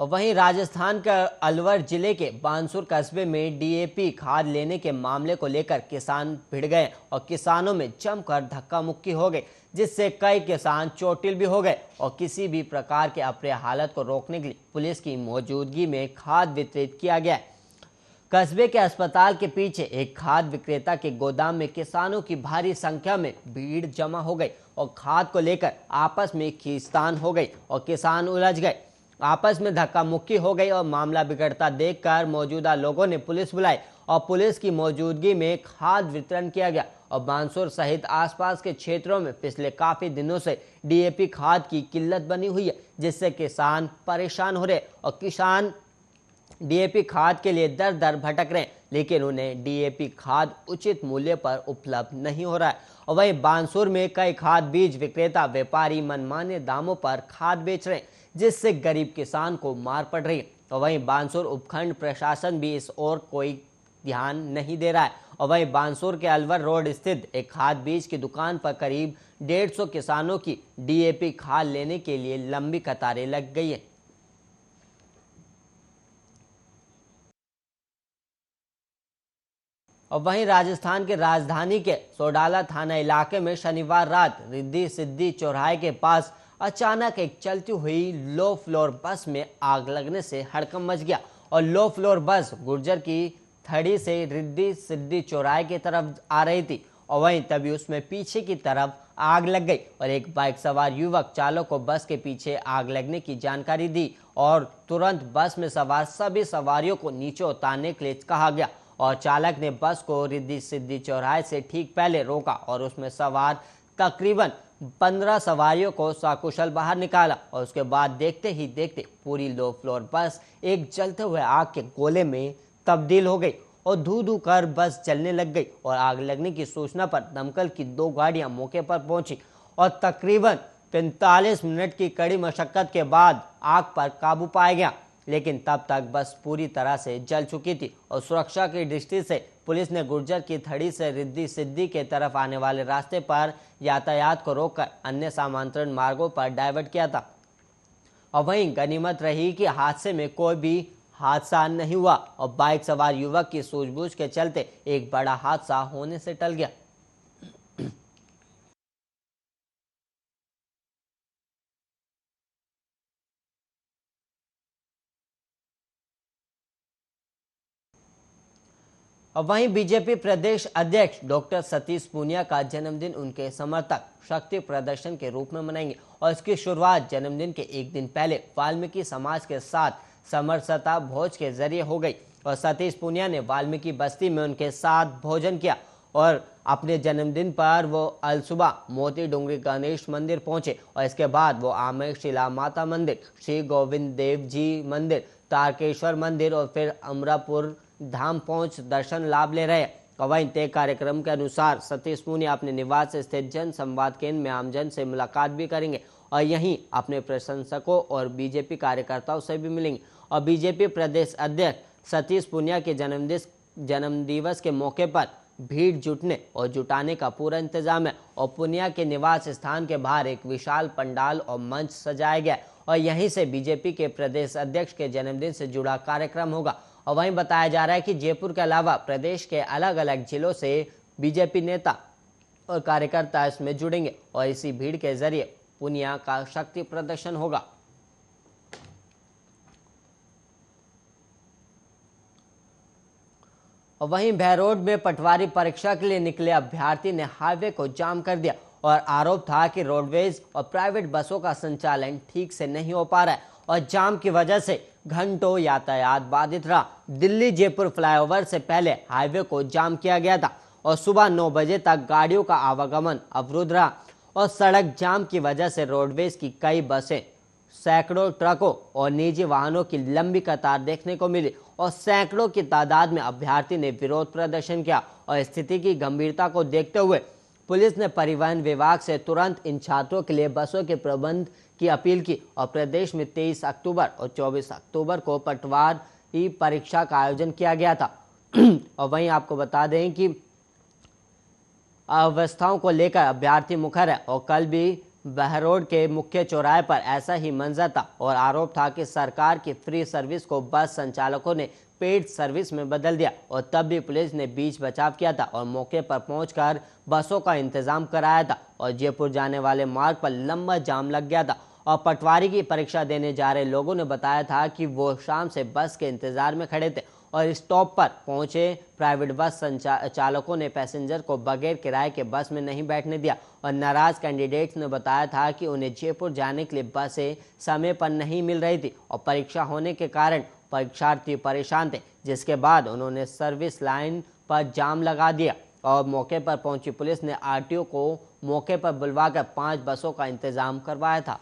और वहीं राजस्थान के अलवर जिले के बानसूर कस्बे में डीएपी खाद लेने के मामले को लेकर किसान भिड़ गए और किसानों में जमकर धक्का मुक्की हो गई, जिससे कई किसान चोटिल भी हो गए। और किसी भी प्रकार के अप्रिय हालत को रोकने के लिए पुलिस की मौजूदगी में खाद वितरित किया गया है। कस्बे के अस्पताल के पीछे एक खाद विक्रेता के गोदाम में किसानों की भारी संख्या में भीड़ जमा हो गई और खाद को लेकर आपस में खींचतान हो गई और किसान उलझ गए, आपस में धक्का मुक्की हो गई। और मामला बिगड़ता देखकर मौजूदा लोगों ने पुलिस बुलाई और पुलिस की मौजूदगी में खाद वितरण किया गया। और बानसूर सहित आसपास के क्षेत्रों में पिछले काफी दिनों से डीएपी खाद की किल्लत बनी हुई है, जिससे किसान परेशान हो रहे और किसान डीएपी खाद के लिए दर दर भटक रहे हैं, लेकिन उन्हें डीएपी खाद उचित मूल्य पर उपलब्ध नहीं हो रहा है। और वहीं बानसूर में कई खाद बीज विक्रेता व्यापारी मनमाने दामों पर खाद बेच रहे हैं, जिससे गरीब किसान को मार पड़ रही है। और वहीं बानसूर उपखंड प्रशासन भी इस ओर कोई ध्यान नहीं दे रहा है। और वहीं बानसूर के अलवर रोड स्थित एक खाद बीज की दुकान पर करीब 150 किसानों की डीएपी खाद लेने के लिए लंबी कतारें लग गई है। और वहीं राजस्थान के राजधानी के सोडाला थाना इलाके में शनिवार रात रिद्धि सिद्धि चौराहे के पास अचानक एक चलती हुई लो फ्लोर बस में आग लगने से हड़कंप मच गया। और लो फ्लोर बस गुर्जर की थड़ी से रिद्धि सिद्धि चौराहे की तरफ आ रही थी और वहीं तभी उसमें पीछे की तरफ आग लग गई और एक बाइक सवार युवक चालक को बस के पीछे आग लगने की जानकारी दी और तुरंत बस में सवार सभी सवारियों को नीचे उतारने के लिए कहा गया। और चालक ने बस को रिद्धि सिद्धि चौराहे से ठीक पहले रोका और उसमें सवार तकरीबन 15 सवारियों को सकुशल बाहर निकाला। और उसके बाद देखते ही देखते पूरी लो फ्लोर बस एक जलते हुए आग के गोले में तब्दील हो गई और धू धू कर बस जलने लग गई। और आग लगने की सूचना पर दमकल की 2 गाड़ियां मौके पर पहुंची और तकरीबन 45 मिनट की कड़ी मशक्कत के बाद आग पर काबू पाया गया, लेकिन तब तक बस पूरी तरह से जल चुकी थी। और सुरक्षा की दृष्टि से पुलिस ने गुर्जर की थड़ी से रिद्धि सिद्धि के तरफ आने वाले रास्ते पर यातायात को रोककर अन्य समांतरण मार्गों पर डाइवर्ट किया था। और वहीं गनीमत रही कि हादसे में कोई भी हादसा नहीं हुआ और बाइक सवार युवक की सूझबूझ के चलते एक बड़ा हादसा होने से टल गया। और वहीं बीजेपी प्रदेश अध्यक्ष डॉक्टर सतीश पूनिया का जन्मदिन उनके समर्थक शक्ति प्रदर्शन के रूप में मनाएंगे। और इसकी शुरुआत जन्मदिन के एक दिन पहले वाल्मीकि समाज के साथ समरसता भोज के जरिए हो गई। और सतीश पूनिया ने वाल्मीकि बस्ती में उनके साथ भोजन किया और अपने जन्मदिन पर वो अलसुबह मोती डूंगरी गणेश मंदिर पहुंचे और इसके बाद वो आमेर शिला माता मंदिर, श्री गोविंद देव जी मंदिर, तारकेश्वर मंदिर और फिर अमरापुर धाम पहुंच दर्शन लाभ ले रहे। वहीं तय कार्यक्रम के अनुसार सतीश पूनिया अपने निवास स्थित जन संवाद केंद्र में आमजन से मुलाकात भी करेंगे और यहीं अपने प्रशंसकों और बीजेपी कार्यकर्ताओं से भी मिलेंगे। और बीजेपी प्रदेश अध्यक्ष सतीश पूनिया के जन्मदिवस के मौके पर भीड़ जुटने और जुटाने का पूरा इंतजाम है। और पूनिया के निवास स्थान के बाहर एक विशाल पंडाल और मंच सजाया गया और यहीं से बीजेपी के प्रदेश अध्यक्ष के जन्मदिन से जुड़ा कार्यक्रम होगा। और वहीं बताया जा रहा है कि जयपुर के अलावा प्रदेश के अलग अलग जिलों से बीजेपी नेता और कार्यकर्ता इसमें जुड़ेंगे और इसी भीड़ के जरिए पूनिया का शक्ति प्रदर्शन होगा। और वहीं बहरोड में पटवारी परीक्षा के लिए निकले अभ्यर्थी ने हाईवे को जाम कर दिया और आरोप था कि रोडवेज और प्राइवेट बसों का संचालन ठीक से नहीं हो पा रहा है और जाम की वजह से घंटों यातायात बाधित रहा। दिल्ली जयपुर फ्लाईओवर से पहले हाईवे को जाम किया गया था और सुबह 9 बजे तक गाड़ियों का आवागमन अवरुद्ध रहा और सड़क जाम की वजह से रोडवेज की कई बसें, सैकड़ों ट्रकों और निजी वाहनों की लंबी कतार देखने को मिली और सैकड़ों की तादाद में अभ्यर्थी ने विरोध प्रदर्शन किया। और स्थिति की गंभीरता को देखते हुए पुलिस ने परिवहन विभाग से तुरंत इन छात्रों के लिए बसों के प्रबंध की अपील की और प्रदेश में 23 अक्टूबर और 24 अक्टूबर को पटवारी परीक्षा का आयोजन किया गया था। और वहीं आपको बता दें कि अवस्थाओं को लेकर अभ्यर्थी मुखर है और कल भी बहरोड के मुख्य चौराहे पर ऐसा ही मंजर था और आरोप था कि सरकार की फ्री सर्विस को बस संचालकों ने पेड सर्विस में बदल दिया और तब भी पुलिस ने बीच बचाव किया था और मौके पर पहुंचकर बसों का इंतजाम कराया था और जयपुर जाने वाले मार्ग पर लंबा जाम लग गया था। और पटवारी की परीक्षा देने जा रहे लोगों ने बताया था कि वो शाम से बस के इंतजार में खड़े थे और स्टॉप पर पहुंचे प्राइवेट बस चालकों ने पैसेंजर को बगैर किराए के बस में नहीं बैठने दिया और नाराज कैंडिडेट्स ने बताया था कि उन्हें जयपुर जाने के लिए बसें समय पर नहीं मिल रही थी और परीक्षा होने के कारण परीक्षार्थी परेशान थे, जिसके बाद उन्होंने सर्विस लाइन पर जाम लगा दिया और मौके पर पहुंची पुलिस ने आरटीओ को मौके पर बुलवाकर 5 बसों का इंतजाम करवाया था।